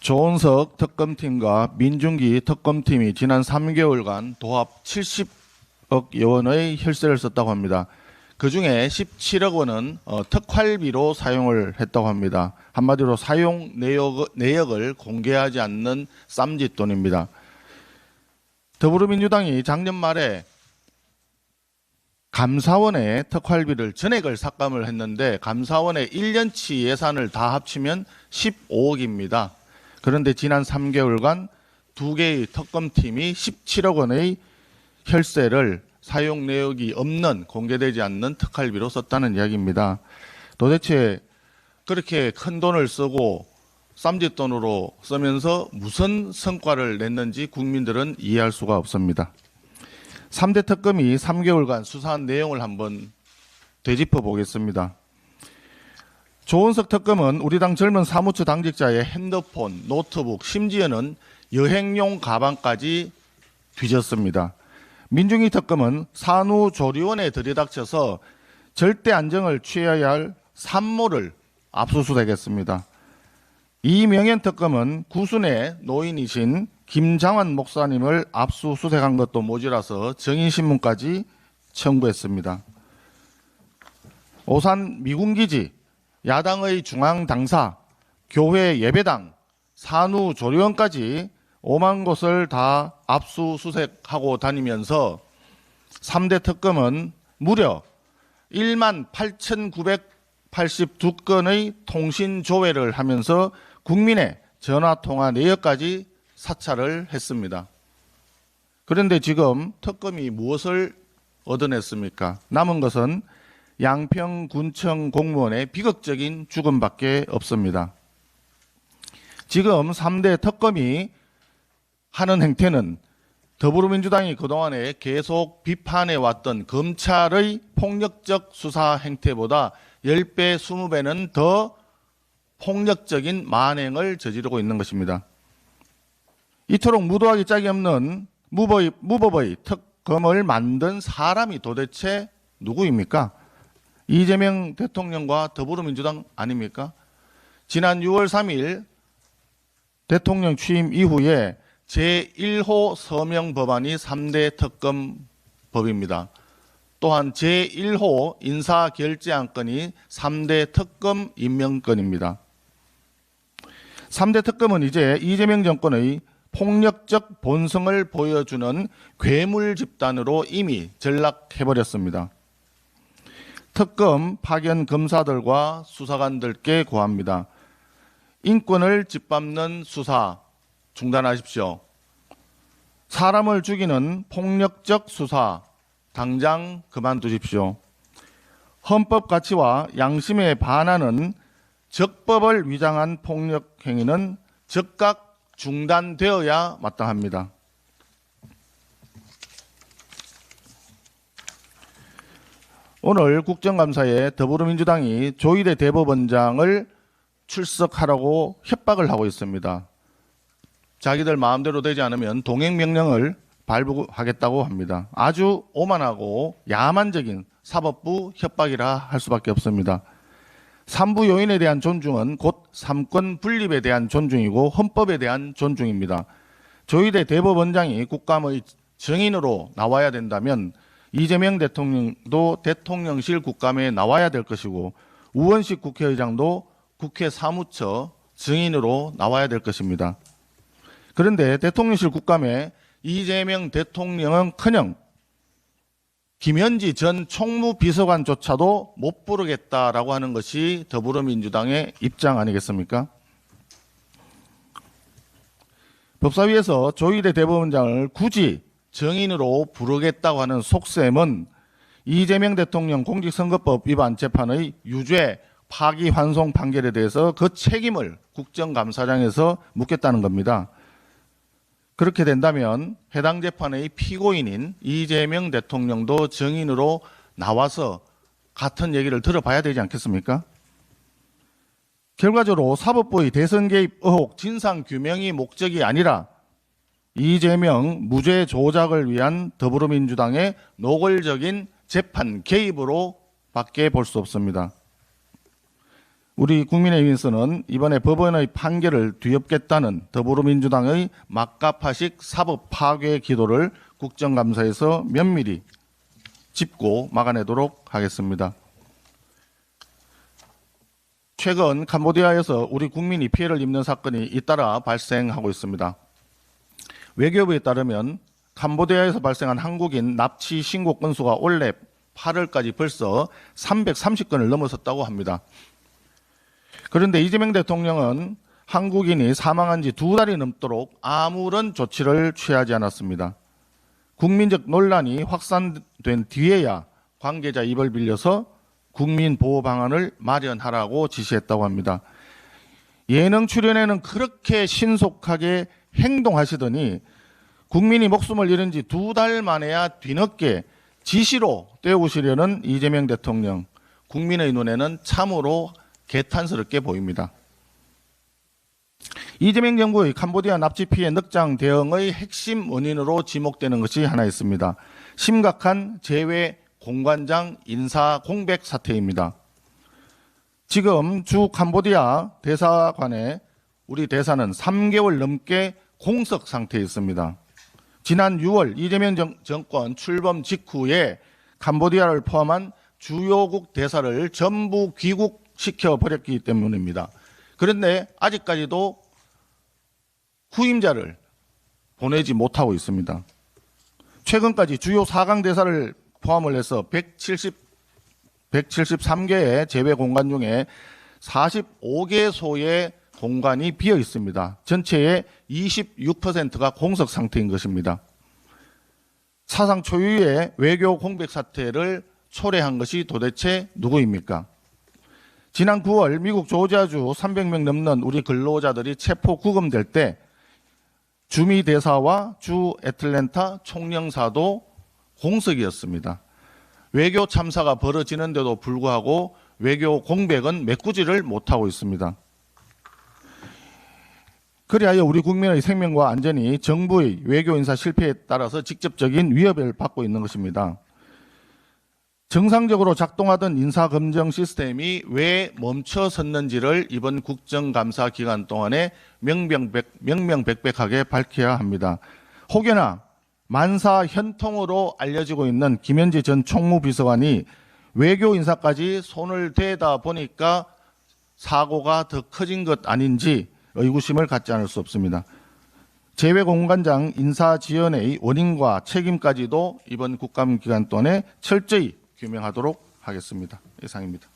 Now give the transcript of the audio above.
조은석 특검팀과 민중기 특검팀이 지난 3개월간 도합 70억 원의 혈세를 썼다고 합니다. 그중에 17억 원은 특활비로 사용을 했다고 합니다. 한마디로 사용 내역을 공개하지 않는 쌈짓돈입니다. 더불어민주당이 작년 말에 감사원에 특활비를 전액을 삭감을 했는데 감사원의 1년치 예산을 다 합치면 15억입니다. 그런데 지난 3개월간 두 개의 특검팀이 17억 원의 혈세를 사용 내역이 없는 공개되지 않는 특활비로 썼다는 이야기입니다. 도대체 그렇게 큰 돈을 쓰고 쌈짓돈으로 쓰면서 무슨 성과를 냈는지 국민들은 이해할 수가 없습니다. 3대 특검이 3개월간 수사한 내용을 한번 되짚어 보겠습니다. 조은석 특검은 우리 당 젊은 사무처 당직자의 핸드폰, 노트북, 심지어는 여행용 가방까지 뒤졌습니다. 민중기 특검은 산후조리원에 들이닥쳐서 절대 안정을 취해야 할 산모를 압수수색했습니다. 이명현 특검은 구순의 노인이신 김장환 목사님을 압수수색한 것도 모자라서 정인신문까지 청구했습니다. 오산 미군기지, 야당의 중앙당사, 교회 예배당, 산후조리원까지 5만 곳을 다 압수수색하고 다니면서 3대 특검은 무려 1만 8,982건의 통신 조회를 하면서 국민의 전화통화 내역까지 사찰을 했습니다. 그런데 지금 특검이 무엇을 얻어냈습니까? 남은 것은 양평군청 공무원의 비극적인 죽음밖에 없습니다. 지금 3대 특검이 하는 행태는 더불어민주당이 그동안에 계속 비판해왔던 검찰의 폭력적 수사 행태보다 10배, 20배는 더 폭력적인 만행을 저지르고 있는 것입니다. 이토록 무도하기 짝이 없는 무법의 특검을 만든 사람이 도대체 누구입니까? 이재명 대통령과 더불어민주당 아닙니까? 지난 6월 3일 대통령 취임 이후에 제1호 서명 법안이 3대 특검 법입니다. 또한 제1호 인사결재안건이 3대 특검 임명건입니다. 3대 특검은 이제 이재명 정권의 폭력적 본성을 보여주는 괴물 집단으로 이미 전락해버렸습니다. 특검 파견 검사들과 수사관들께 고합니다. 인권을 짓밟는 수사 중단하십시오. 사람을 죽이는 폭력적 수사 당장 그만두십시오. 헌법 가치와 양심에 반하는 적법을 위장한 폭력 행위는 즉각 중단되어야 마땅합니다. 오늘 국정감사에 더불어민주당이 조희대 대법원장을 출석하라고 협박을 하고 있습니다. 자기들 마음대로 되지 않으면 동행명령을 발부하겠다고 합니다. 아주 오만하고 야만적인 사법부 협박이라 할 수밖에 없습니다. 삼부 요인에 대한 존중은 곧 삼권 분립에 대한 존중이고 헌법에 대한 존중입니다. 조희대 대법원장이 국감의 증인으로 나와야 된다면 이재명 대통령도 대통령실 국감에 나와야 될 것이고 우원식 국회의장도 국회 사무처 증인으로 나와야 될 것입니다. 그런데 대통령실 국감에 이재명 대통령은커녕 김현지 전 총무비서관조차도 못 부르겠다라고 하는 것이 더불어민주당의 입장 아니겠습니까? 법사위에서 조희대 대법원장을 굳이 정인으로 부르겠다고 하는 속셈은 이재명 대통령 공직선거법 위반 재판의 유죄 파기환송 판결에 대해서 그 책임을 국정감사장에서 묻겠다는 겁니다. 그렇게 된다면 해당 재판의 피고인인 이재명 대통령도 정인으로 나와서 같은 얘기를 들어봐야 되지 않겠습니까? 결과적으로 사법부의 대선 개입 의혹 진상규명이 목적이 아니라 이재명 무죄 조작을 위한 더불어민주당의 노골적인 재판 개입으로 밖에 볼 수 없습니다. 우리 국민의힘에서는 이번에 법원의 판결을 뒤엎겠다는 더불어민주당의 막가파식 사법 파괴 기도를 국정감사에서 면밀히 짚고 막아내도록 하겠습니다. 최근 캄보디아에서 우리 국민이 피해를 입는 사건이 잇따라 발생하고 있습니다. 외교부에 따르면 캄보디아에서 발생한 한국인 납치 신고 건수가 올해 8월까지 벌써 330건을 넘어섰다고 합니다. 그런데 이재명 대통령은 한국인이 사망한 지 2달이 넘도록 아무런 조치를 취하지 않았습니다. 국민적 논란이 확산된 뒤에야 관계자 입을 빌려서 국민 보호 방안을 마련하라고 지시했다고 합니다. 예능 출연에는 그렇게 신속하게 행동하시더니 국민이 목숨을 잃은 지 2달 만에야 뒤늦게 지시로 때우시려는 이재명 대통령, 국민의 눈에는 참으로 개탄스럽게 보입니다. 이재명 정부의 캄보디아 납치 피해 늑장 대응의 핵심 원인으로 지목되는 것이 하나 있습니다. 심각한 재외 공관장 인사 공백 사태입니다. 지금 주 캄보디아 대사관에 우리 대사는 3개월 넘게 공석 상태에 있습니다. 지난 6월 이재명 정권 출범 직후에 캄보디아를 포함한 주요국 대사를 전부 귀국시켜 버렸기 때문입니다. 그런데 아직까지도 후임자를 보내지 못하고 있습니다. 최근까지 주요 4강 대사를 포함을 해서 173개의 재외 공간 중에 45개소의 공간이 비어 있습니다. 전체의 26%가 공석 상태인 것입니다. 사상 초유의 외교 공백 사태를 초래한 것이 도대체 누구입니까? 지난 9월 미국 조지아주 300명 넘는 우리 근로자들이 체포 구금될 때 주미 대사와 주 애틀랜타 총영사도 공석이었습니다. 외교 참사가 벌어지는데도 불구하고 외교 공백은 메꾸지를 못하고 있습니다. 그리하여 우리 국민의 생명과 안전이 정부의 외교 인사 실패에 따라서 직접적인 위협을 받고 있는 것입니다. 정상적으로 작동하던 인사검증 시스템이 왜 멈춰섰는지를 이번 국정감사 기간 동안에 명명백백하게 밝혀야 합니다. 혹여나 만사 현통으로 알려지고 있는 김현지 전 총무비서관이 외교 인사까지 손을 대다 보니까 사고가 더 커진 것 아닌지 의구심을 갖지 않을 수 없습니다. 재외공관장 인사 지연의 원인과 책임까지도 이번 국감 기간 동안에 철저히 규명하도록 하겠습니다. 이상입니다.